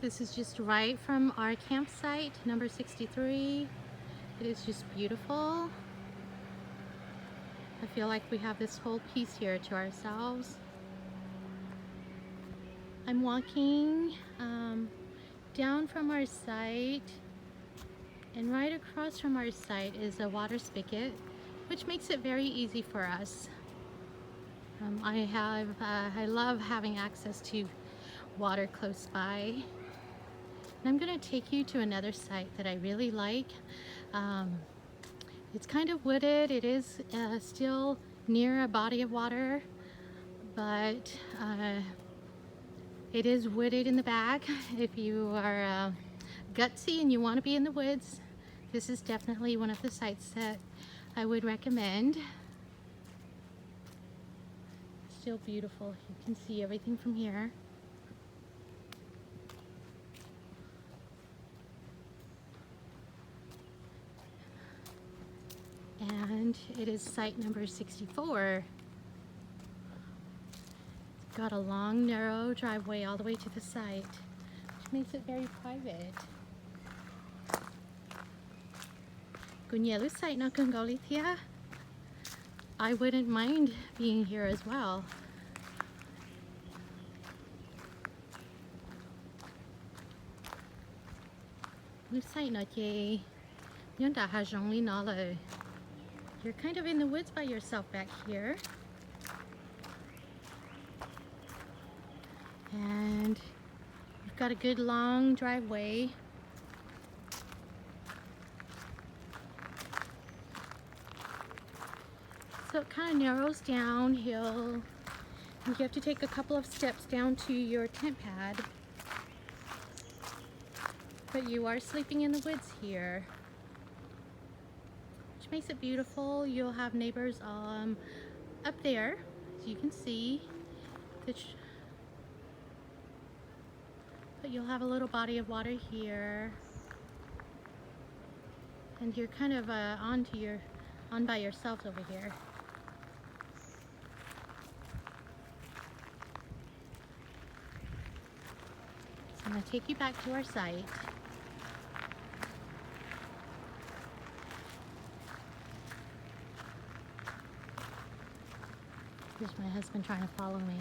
This is just right from our campsite, number 63. It is just beautiful. I feel like we have this whole piece here to ourselves. I'm walking down from our site, and right across from our site is a water spigot, which makes it very easy for us. I love having access to water close by. And I'm going to take you to another site that I really like. It's kind of wooded. It is still near a body of water, but it is wooded in the back. If you are gutsy and you want to be in the woods, this is definitely one of the sites that I would recommend. Still beautiful. You can see everything from here. And it is site number 64. It's got a long, narrow driveway all the way to the site, which makes it very private. Site na Kungolithia. I wouldn't mind being here as well. Site na ye. Yonda hajongli nalo. You're kind of in the woods by yourself back here. And you've got a good long driveway. So it kind of narrows downhill. And you have to take a couple of steps down to your tent pad. But you are sleeping in the woods here, which makes it beautiful. You'll have neighbors up there, as you can see. But you'll have a little body of water here, and you're kind of on by yourself over here. So I'm going to take you back to our site. Here's my husband trying to follow me.